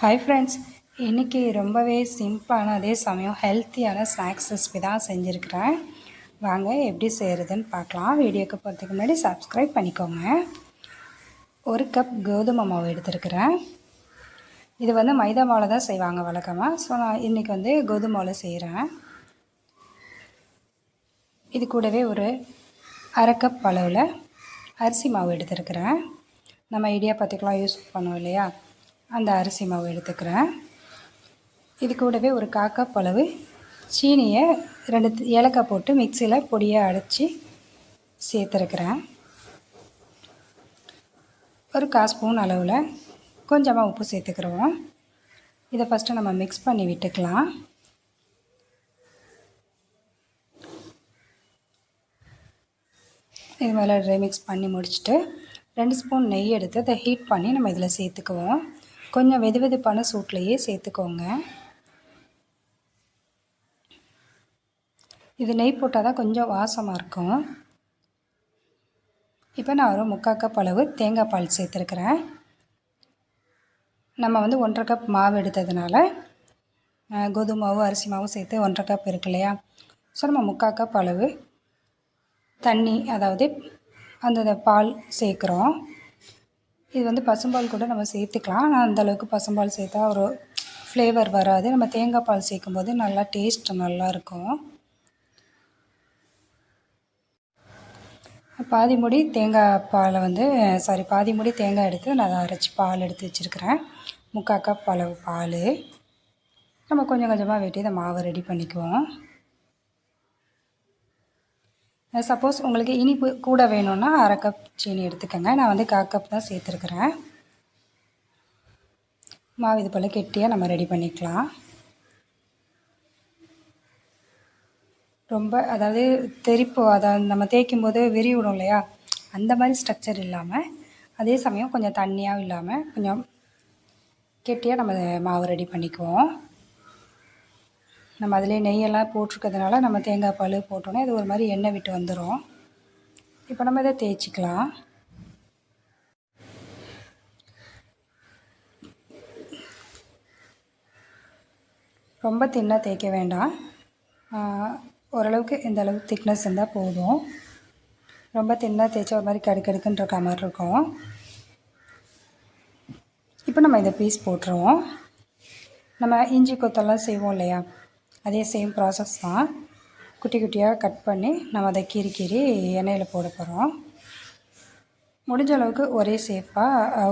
Hi friends, இன்றைக்கி ரொம்பவே சிம்பிளான அதே சமயம் ஹெல்த்தியான ஸ்நாக்ஸ் ரெசிபி தான் செஞ்சுருக்கிறேன். வாங்க எப்படி செய்கிறதுன்னு பார்க்கலாம். வீடியோக்கு போகிறதுக்கு முன்னாடி சப்ஸ்கிரைப் பண்ணிக்கோங்க. 1 கப் கோதுமை மாவு எடுத்துருக்கிறேன். இது மைதா மாவில் தான் செய்வாங்க வழக்கமாக. ஸோ நான் இன்றைக்கி கோதுமை மாவில் செய்கிறேன். இது கூடவே ஒரு 1/2 கப் அளவில் அரிசி மாவு எடுத்துருக்கிறேன். நம்ம இடியாப்பத்துக்கெலாம் யூஸ் பண்ணுவோம் இல்லையா, அந்த அரிசி மாவு எடுத்துக்கிறேன். இது கூடவே ஒரு 1/4 கப் அளவு சீனியை 2 ஏலக்காய் போட்டு மிக்சியில் பொடியை அடைச்சி சேர்த்துருக்கிறேன். ஒரு 1/4 ஸ்பூன் அளவில் கொஞ்சமாக உப்பு சேர்த்துக்கிறோம். இதை ஃபஸ்ட்டு நம்ம மிக்ஸ் பண்ணி விட்டுக்கலாம். இது மேலே மிக்ஸ் பண்ணி முடிச்சுட்டு 2 ஸ்பூன் நெய் எடுத்து அதை ஹீட் பண்ணி நம்ம இதில் சேர்த்துக்குவோம். கொஞ்சம் வெதுவெதுப்பான சூட்லேயே சேர்த்துக்கோங்க. இது நெய் போட்டால் தான் கொஞ்சம் வாசமாக இருக்கும். இப்போ நான் ஒரு 3/4 கப் அளவு தேங்காய் பால் சேர்த்துருக்குறேன். நம்ம 1/2 கப் மாவு எடுத்ததுனால கோதுமை மாவு அரிசி மாவும் சேர்த்து 1/2 கப் இருக்கு இல்லையா, ஸோ நம்ம 3/4 கப் அளவு தண்ணி, அதாவது அந்த பால் சேர்க்குறோம். இது பசும்பால் கூட நம்ம சேர்த்துக்கலாம். ஆனால் அந்தளவுக்கு பசும்பால் சேர்த்தா ஒரு ஃப்ளேவர் வராது. நம்ம தேங்காய் பால் சேர்க்கும்போது நல்லா டேஸ்ட் நல்லாயிருக்கும். பாதி மூடி தேங்காய் பாலை பாதி மூடி தேங்காய் எடுத்து நான் அதை அரைச்சி பால் எடுத்து வச்சுருக்கிறேன். 3/4 கப் அளவு பால். நம்ம கொஞ்சம் கொஞ்சமாக வெட்டி இந்த மாவை ரெடி பண்ணிக்குவோம். சப்போஸ் உங்களுக்கு இனிப்பு கூட வேணும்னா 1/2 கப் சீனி எடுத்துக்கோங்க. நான் 1/4 கப் தான் சேர்த்துருக்குறேன். மாவு இது போல் கெட்டியாக நம்ம ரெடி பண்ணிக்கலாம். ரொம்ப அதாவது நம்ம தேய்க்கும் போது விரிவிடும் இல்லையா, அந்த மாதிரி ஸ்ட்ரக்சர் இல்லாமல், அதே சமயம் கொஞ்சம் தண்ணியாகவும் இல்லாமல் கொஞ்சம் கெட்டியாக நம்ம மாவு ரெடி பண்ணிக்குவோம். நம்ம அதிலே நெய்யெல்லாம் போட்டிருக்கிறதுனால நம்ம தேங்காய் பால் போட்டோன்னே இது ஒரு மாதிரி எண்ணெய் விட்டு வந்துடும். இப்போ நம்ம இதை தேய்ச்சிக்கலாம். ரொம்ப தின்னாக தேய்க்க வேண்டாம். ஓரளவுக்கு இந்த அளவுக்கு திக்னஸ் இருந்தால் போதும். ரொம்ப தின்னாக தேய்ச்சா ஒரு மாதிரி கடுக்கடுக்குன்ற மாதிரி இருக்கும். இப்போ நம்ம இதை பீஸ் போட்டுருவோம். நம்ம இஞ்சி கொத்தெல்லாம் செய்வோம் இல்லையா, அதே சேம் ப்ராசஸ் தான். குட்டி குட்டியாக கட் பண்ணி நம்ம அதை கீறி எண்ணெயில் போட போகிறோம். முடிஞ்ச அளவுக்கு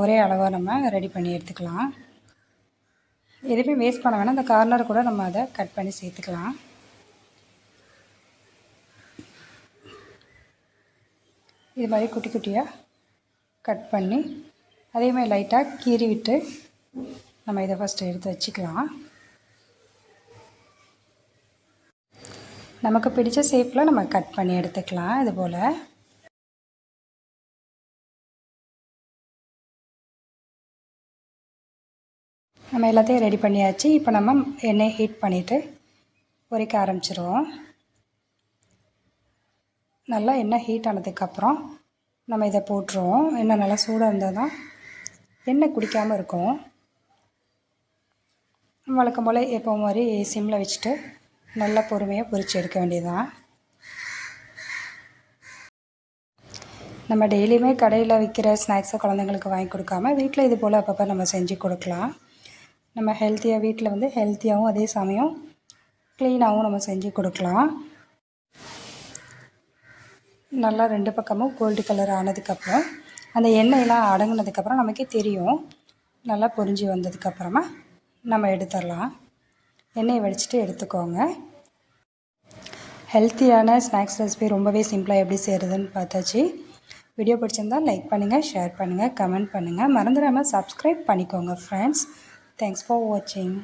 ஒரே அளவாக நம்ம ரெடி பண்ணி எடுத்துக்கலாம். எதுவுமே வேஸ்ட் பண்ண வேணாம். அந்த கார்னர் கூட நம்ம அதை கட் பண்ணி சேர்த்துக்கலாம். இது மாதிரி குட்டி குட்டியாக கட் பண்ணி அதே மாதிரி லைட்டாக கீறி விட்டு நம்ம இதை ஃபஸ்ட்டு எடுத்து வச்சுக்கலாம். நமக்கு பிடிச்ச ஷேப்பில் நம்ம கட் பண்ணி எடுத்துக்கலாம். இது போல் நம்ம எல்லாத்தையும் ரெடி பண்ணியாச்சு. இப்போ நம்ம எண்ணெய் ஹீட் பண்ணிவிட்டு பொரிக்க ஆரம்பிச்சிருவோம். நல்லா எண்ணெய் ஹீட் ஆனதுக்கப்புறம் நம்ம இதை போட்டுருவோம். எண்ணெய் நல்லா சூடாக இருந்தால் தான் எண்ணெய் குடிக்காமல் இருக்கும். வழக்கம் போல் எப்போ மாதிரி சிம்மில் வச்சுட்டு நல்லா பொறுமையாக பொரித்து எடுக்க வேண்டியதுதான். நம்ம டெய்லியுமே கடையில் விற்கிற ஸ்நாக்ஸை குழந்தைங்களுக்கு வாங்கி கொடுக்காம வீட்டில் இது போல் அப்பப்போ நம்ம செஞ்சு கொடுக்கலாம். நம்ம ஹெல்த்தியாக வீட்டில் ஹெல்த்தியாகவும் அதே சமயம் க்ளீனாகவும் நம்ம செஞ்சு கொடுக்கலாம். நல்லா 2 பக்கமும் கோல்டு கலர் ஆனதுக்கப்புறம் அந்த எண்ணெயெல்லாம் அடங்கினதுக்கப்புறம் நமக்கே தெரியும். நல்லா பொரிஞ்சு வந்ததுக்கப்புறமா நம்ம எடுத்துடலாம். எண்ணெயை வடிச்சிட்டு எடுத்துக்கோங்க. ஹெல்த்தியான ஸ்நாக்ஸ் ரெசிபி ரொம்பவே சிம்பிளாக எப்படி செய்கிறதுன்னு பார்த்தாச்சு. வீடியோ பிடிச்சிருந்தால் லைக் பண்ணுங்கள், ஷேர் பண்ணுங்கள், கமெண்ட் பண்ணுங்கள். மறந்துடாமல் சப்ஸ்கிரைப் பண்ணிக்கோங்க ஃப்ரெண்ட்ஸ். தேங்க்ஸ் ஃபார் வாட்சிங்.